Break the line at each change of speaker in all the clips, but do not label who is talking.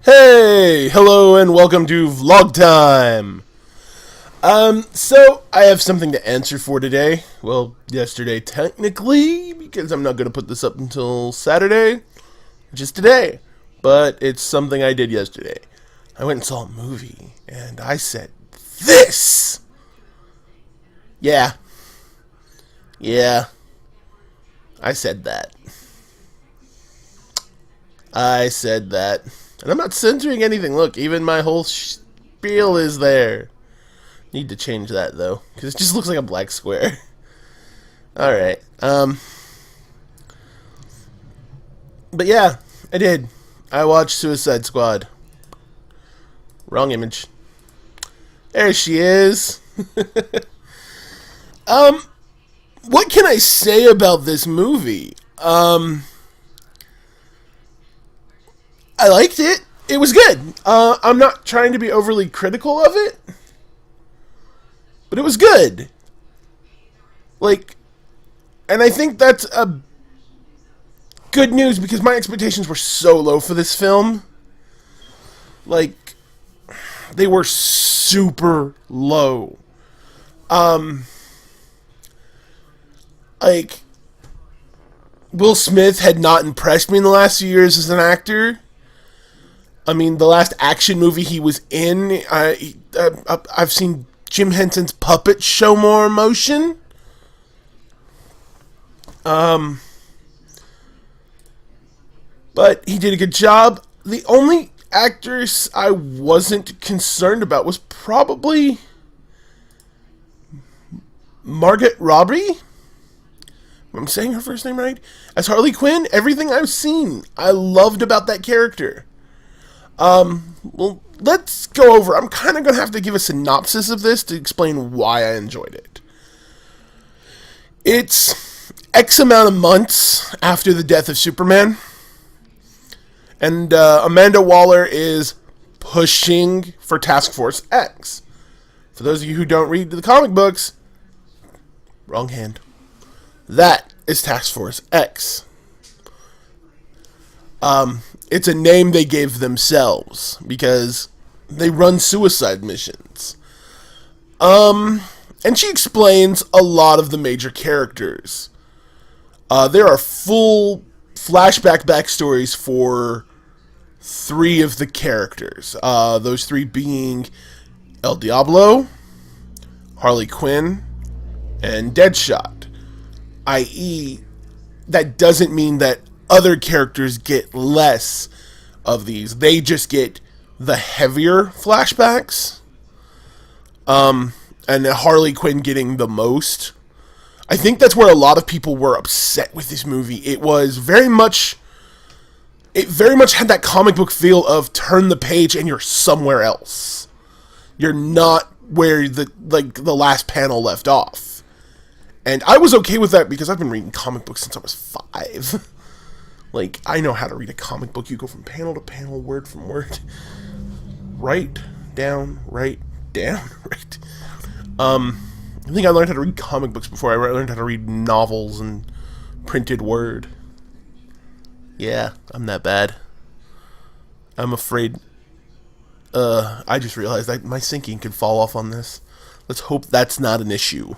Hey, hello and welcome to Vlog Time. So I have something to answer for today. Well, yesterday technically, because I'm not going to put this up until Saturday, which is today. But it's something I did yesterday. I went and saw a movie, and I said, this! Yeah. Yeah. I said that. I said that. And I'm not censoring anything. Look, even my whole spiel is there. Need to change that, though, because it just looks like a black square. Alright. But yeah, I did. I watched Suicide Squad. Wrong image. There she is. What can I say about this movie? I liked it. It was good. I'm not trying to be overly critical of it, but it was good. And I think that's a good news because my expectations were so low for this film. They were super low. Will Smith had not impressed me in the last few years as an actor. I mean, the last action movie he was in, I've seen Jim Henson's Puppet show more emotion. But he did a good job. The only actress I wasn't concerned about was probably Margaret Robbie. I'm saying her first name right? As Harley Quinn, everything I've seen, I loved about that character. Well, let's go over. I'm kind of going to have to give a synopsis of this to explain why I enjoyed it. It's X amount of months after the death of Superman. And Amanda Waller is pushing for Task Force X. For those of you who don't read the comic books, wrong hand. That is Task Force X. It's a name they gave themselves because they run suicide missions. And she explains a lot of the major characters. There are full flashback backstories for 3 of the characters. Those 3 being El Diablo, Harley Quinn, and Deadshot. I.e., that doesn't mean that other characters get less of these. They just get the heavier flashbacks. And Harley Quinn getting the most. I think that's where a lot of people were upset with this movie. It very much had that comic book feel of turn the page and you're somewhere else. You're not where the last panel left off. And I was okay with that because I've been reading comic books since I was 5. I know how to read a comic book. You go from panel to panel, word from word. Right down, right. I think I learned how to read comic books before I learned how to read novels and printed word. Yeah, I'm that bad. I'm afraid. I just realized that my syncing could fall off on this. Let's hope that's not an issue.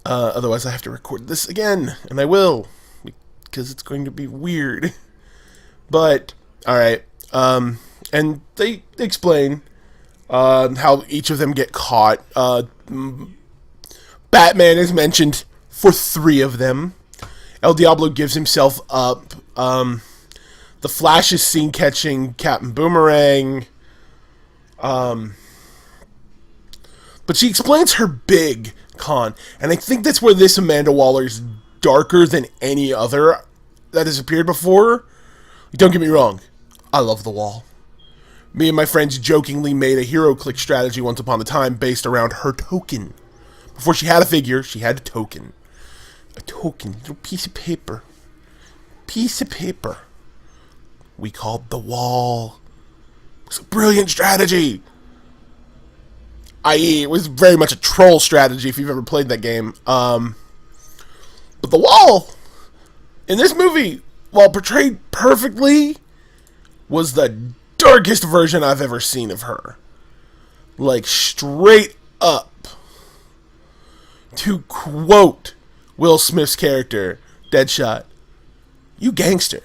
Otherwise I have to record this again, and I will, because it's going to be weird. But, alright, and they explain, how each of them get caught. Batman is mentioned for 3 of them. El Diablo gives himself up. The Flash is seen catching Captain Boomerang. But she explains her big con, and I think that's where this Amanda Waller is darker than any other that has appeared before. Don't get me wrong, I love The Wall. Me and my friends jokingly made a HeroClix strategy once upon a time based around her token. Before she had a figure, she had a token. A token, little piece of paper. We called The Wall. It was a brilliant strategy. I.e., it was very much a troll strategy if you've ever played that game. But The Wall, in this movie, while portrayed perfectly, was the darkest version I've ever seen of her. Like, straight up. To quote Will Smith's character, Deadshot, "You gangster."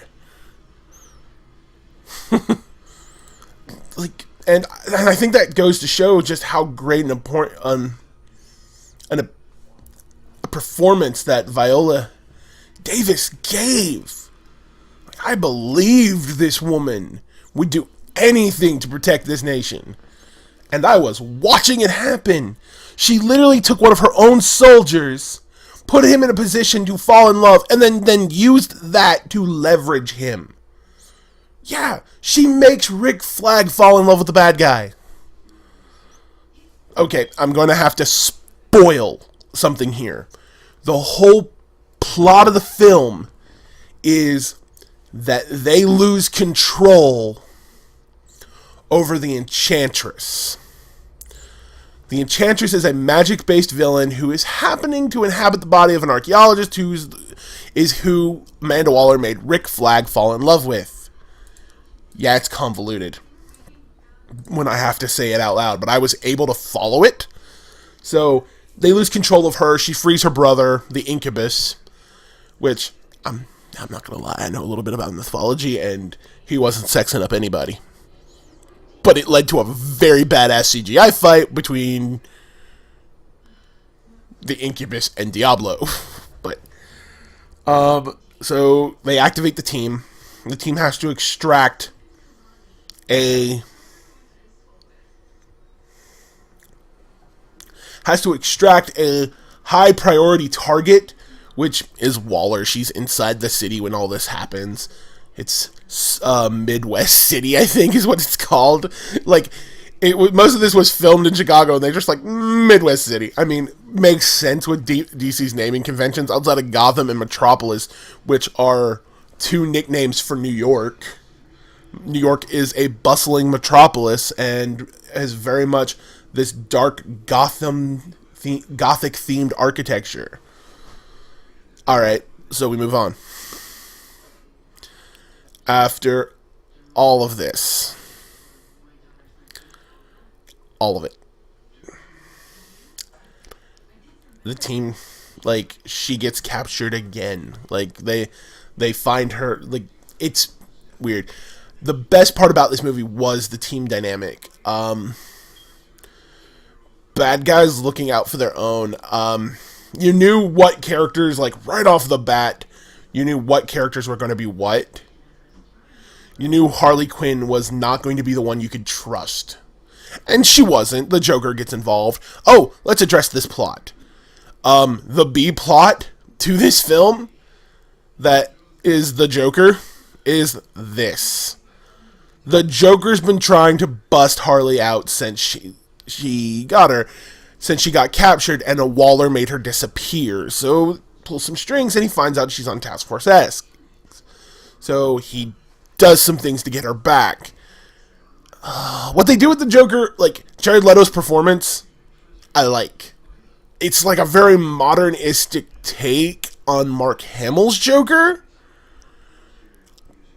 Like, and I think that goes to show just how great an important a performance that Viola Davis gave. Like, I believed this woman would do anything to protect this nation. And I was watching it happen. She literally took one of her own soldiers, put him in a position to fall in love, and then used that to leverage him. Yeah, she makes Rick Flag fall in love with the bad guy. Okay, I'm going to have to spoil something here. The whole plot of the film is that they lose control over the Enchantress. The Enchantress is a magic-based villain who is happening to inhabit the body of an archaeologist who Amanda Waller made Rick Flag fall in love with. Yeah, it's convoluted when I have to say it out loud, but I was able to follow it. So they lose control of her. She frees her brother, the Incubus, which I'm not gonna lie, I know a little bit about mythology, and he wasn't sexing up anybody. But it led to a very badass CGI fight between the Incubus and Diablo. But so they activate the team. The team has to extract a high priority target, which is Waller. She's inside the city when all this happens. It's Midwest City, I think, is what it's called. Like, most of this was filmed in Chicago, and they're just like, Midwest City. I mean, makes sense with DC's naming conventions outside of Gotham and Metropolis, which are two nicknames for New York. New York is a bustling metropolis and has very much this dark Gothic-themed architecture. Alright, so we move on. After all of this, all of it, the team, like, she gets captured again. Like, they find her. Like, it's weird. The best part about this movie was the team dynamic. Bad guys looking out for their own. You knew what characters, like, right off the bat, you knew what characters were going to be what. You knew Harley Quinn was not going to be the one you could trust. And she wasn't. The Joker gets involved. Oh, let's address this plot. The B plot to this film that is the Joker is this. The Joker's been trying to bust Harley out since she got captured, and a Waller made her disappear. So pulls some strings and he finds out she's on Task Force X. So he does some things to get her back. What they do with the Joker, like Jared Leto's performance, I like. It's like a very modernistic take on Mark Hamill's Joker,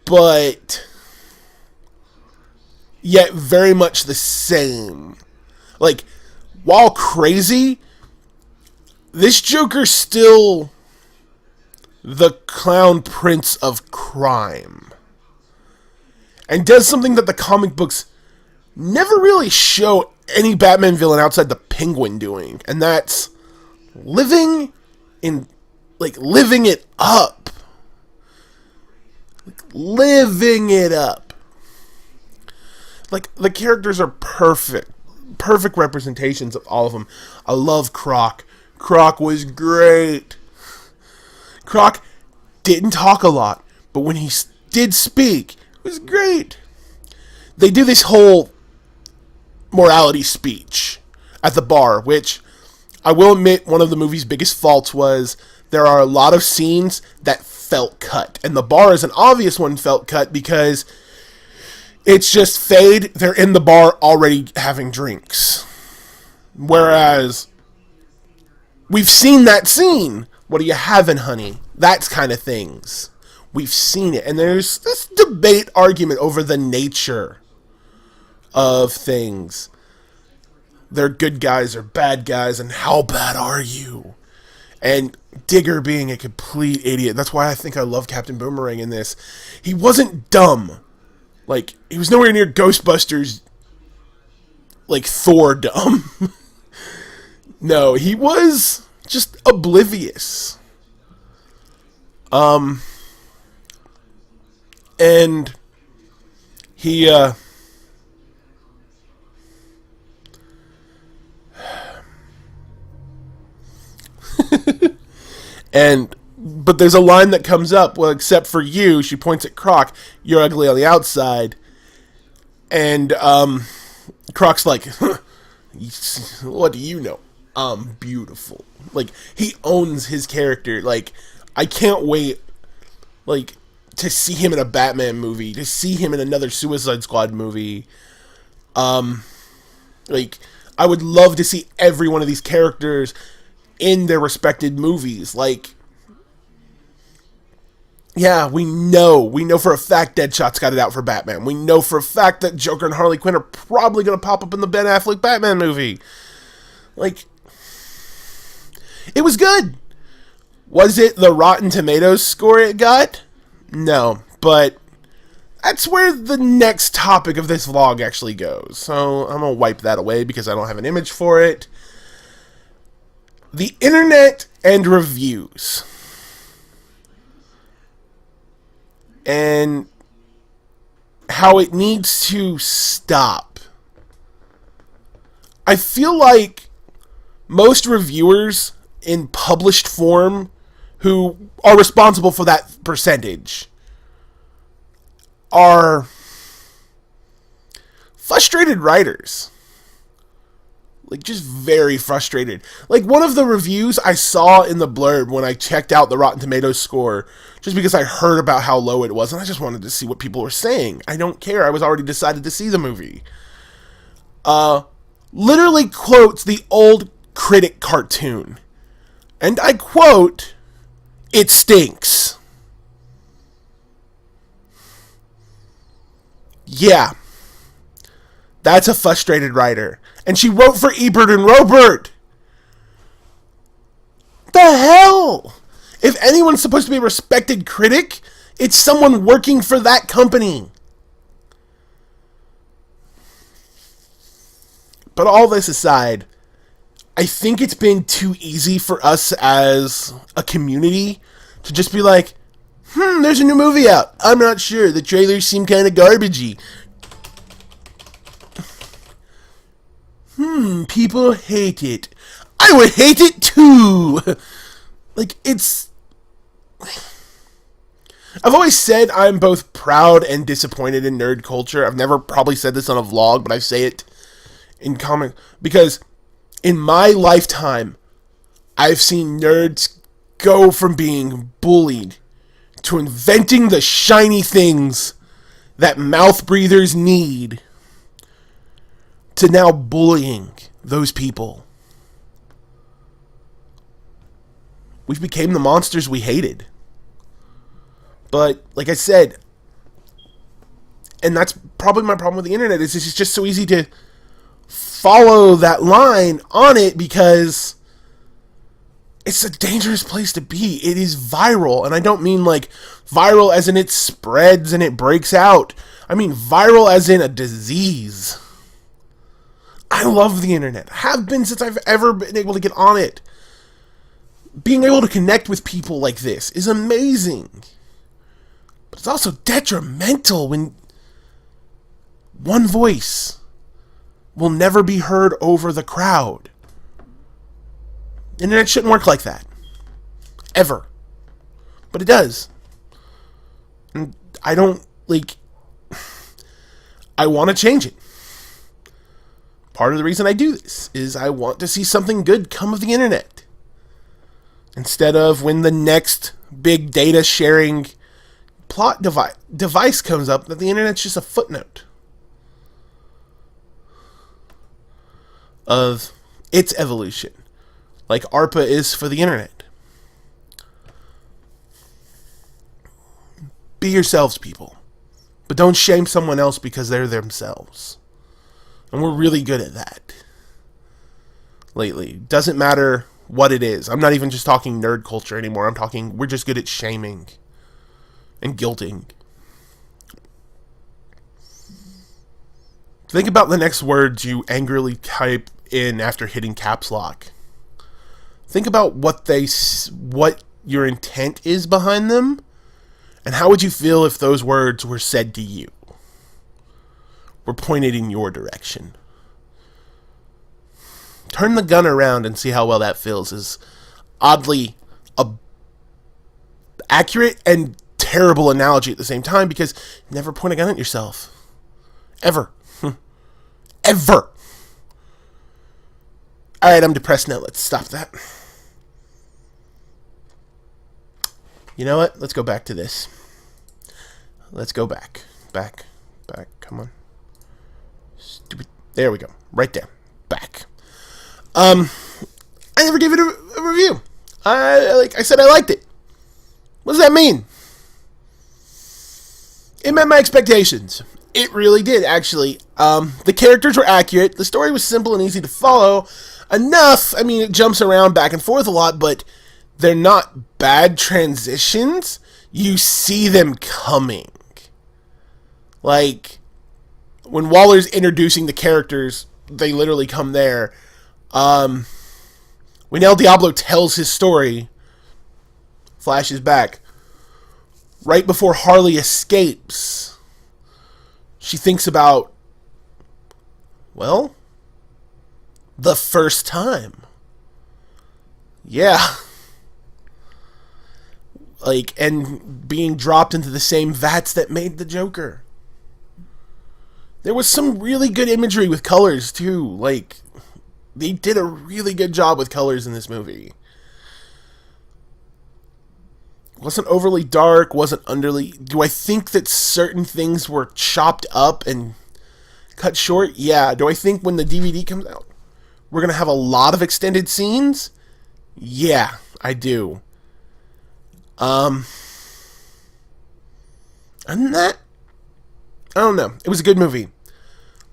but yet very much the same. Like, while crazy, this Joker's still the clown prince of crime. And does something that the comic books never really show any Batman villain outside the Penguin doing. And that's living it up. Living it up. Like, the characters are perfect. Perfect representations of all of them. I love Croc. Croc was great. Croc didn't talk a lot, but when he did speak, it was great. They do this whole morality speech at the bar, which I will admit one of the movie's biggest faults was there are a lot of scenes that felt cut. And the bar is an obvious one felt cut because it's just fade. They're in the bar already having drinks. Whereas we've seen that scene. What are you having, honey? That kind of things. We've seen it. And there's this debate argument over the nature of things. They're good guys or bad guys, and how bad are you? And Digger being a complete idiot. That's why I think I love Captain Boomerang in this. He wasn't dumb. Like, he was nowhere near Ghostbusters, like, Thor dumb. No, he was just oblivious. And he, but there's a line that comes up, well, except for you, she points at Croc, you're ugly on the outside. And, Croc's like, what do you know? I'm beautiful. Like, he owns his character. Like, I can't wait, like, to see him in a Batman movie, to see him in another Suicide Squad movie. Like, I would love to see every one of these characters in their respected movies. Like, yeah, we know for a fact Deadshot's got it out for Batman. We know for a fact that Joker and Harley Quinn are probably going to pop up in the Ben Affleck Batman movie. Like, it was good. Was it the Rotten Tomatoes score it got? No, but that's where the next topic of this vlog actually goes. So I'm going to wipe that away because I don't have an image for it. The internet and reviews. And how it needs to stop. I feel like most reviewers in published form who are responsible for that percentage are frustrated writers. Like, just very frustrated. Like, one of the reviews I saw in the blurb when I checked out the Rotten Tomatoes score, just because I heard about how low it was, and I just wanted to see what people were saying. I don't care. I was already decided to see the movie. Literally quotes the old Critic cartoon. And I quote, "It stinks." Yeah. That's a frustrated writer. And she wrote for Ebert and Robert. The hell? If anyone's supposed to be a respected critic, it's someone working for that company. But all this aside, I think it's been too easy for us as a community to just be like, there's a new movie out. I'm not sure. The trailers seem kind of garbagey. People hate it. I would hate it too. Like, it's... I've always said I'm both proud and disappointed in nerd culture. I've never probably said this on a vlog, but I say it in comic because in my lifetime, I've seen nerds go from being bullied to inventing the shiny things that mouth breathers need to now bullying those people. We became the monsters we hated. But, like I said, and that's probably my problem with the internet, is it's just so easy to follow that line on it because it's a dangerous place to be. It is viral, and I don't mean like viral as in it spreads and it breaks out. I mean viral as in a disease. I love the internet. I have been since I've ever been able to get on it. Being able to connect with people like this is amazing. But it's also detrimental when one voice will never be heard over the crowd. The internet shouldn't work like that. Ever. But it does. And I don't, like... I want to change it. Part of the reason I do this is I want to see something good come of the internet. Instead of when the next big data sharing plot device comes up, that the internet's just a footnote of its evolution. Like ARPA is for the internet. Be yourselves, people. But don't shame someone else because they're themselves. And we're really good at that lately. Doesn't matter what it is. I'm not even just talking nerd culture anymore. I'm talking, we're just good at shaming and guilting. Think about the next words you angrily type in after hitting caps lock. Think about what your intent is behind them, and how would you feel if those words were said to you? Were pointed in your direction. Turn the gun around and see how well that feels. Is oddly accurate and terrible analogy at the same time, because never point a gun at yourself. Ever. Ever. Alright, I'm depressed now. Let's stop that. You know what? Let's go back to this. Let's go back. Back. Come on. Stupid. There we go. Right there. Back. I never gave it a review. Like I said, I liked it. What does that mean? It met my expectations. It really did, actually. The characters were accurate. The story was simple and easy to follow. Enough. I mean, it jumps around back and forth a lot, but they're not bad transitions. You see them coming. Like, when Waller's introducing the characters, they literally come there. When El Diablo tells his story, flashes back, right before Harley escapes, she thinks about, well, the first time. Yeah. Like, and being dropped into the same vats that made the Joker. There was some really good imagery with colors, too. Like, they did a really good job with colors in this movie. Wasn't overly dark, wasn't underly... Do I think that certain things were chopped up and cut short? Yeah. Do I think when the DVD comes out, we're going to have a lot of extended scenes? Yeah, I do. And that... I don't know. It was a good movie.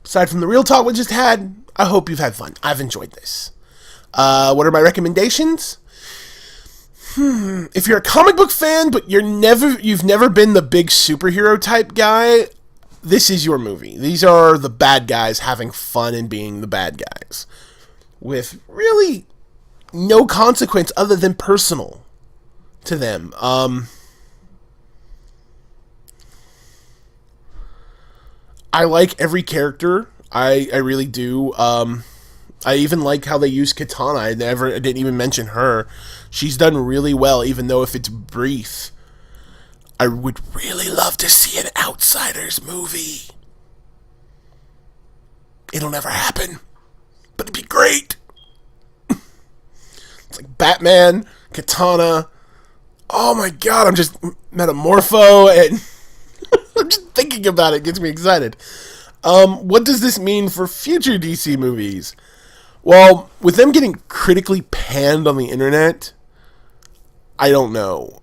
Aside from the real talk we just had, I hope you've had fun. I've enjoyed this. What are my recommendations? If you're a comic book fan, but you've never been the big superhero type guy, this is your movie. These are the bad guys having fun and being the bad guys. With really no consequence other than personal to them. I like every character. I really do. I even like how they use Katana. I didn't even mention her. She's done really well, even though if it's brief. I would really love to see an Outsiders movie. It'll never happen, but it'd be great. It's like Batman, Katana. Oh my god, I'm just Metamorpho, and I'm just thinking about it gets me excited. What does this mean for future DC movies? Well, with them getting critically panned on the internet, I don't know.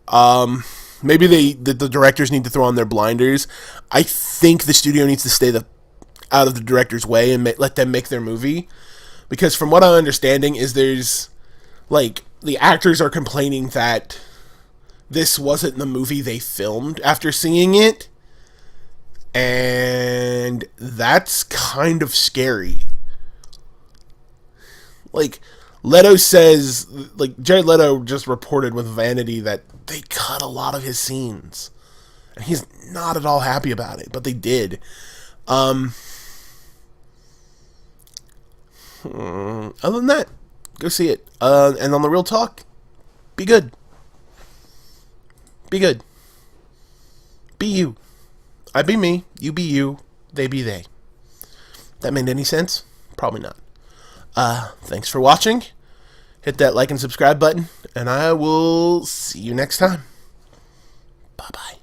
Maybe the directors need to throw on their blinders. I think the studio needs to stay out of the director's way and let them make their movie. Because from what I'm understanding is there's, like, the actors are complaining that this wasn't the movie they filmed after seeing it. And that's kind of scary. Like, Leto says, like, Jared Leto just reported with Vanity that they cut a lot of his scenes. And he's not at all happy about it, but they did. Other than that, go see it. And on the real talk, be good. Be good. Be you. I be me, you be you, they be they. That made any sense? Probably not. Thanks for watching. Hit that like and subscribe button, and I will see you next time. Bye-bye.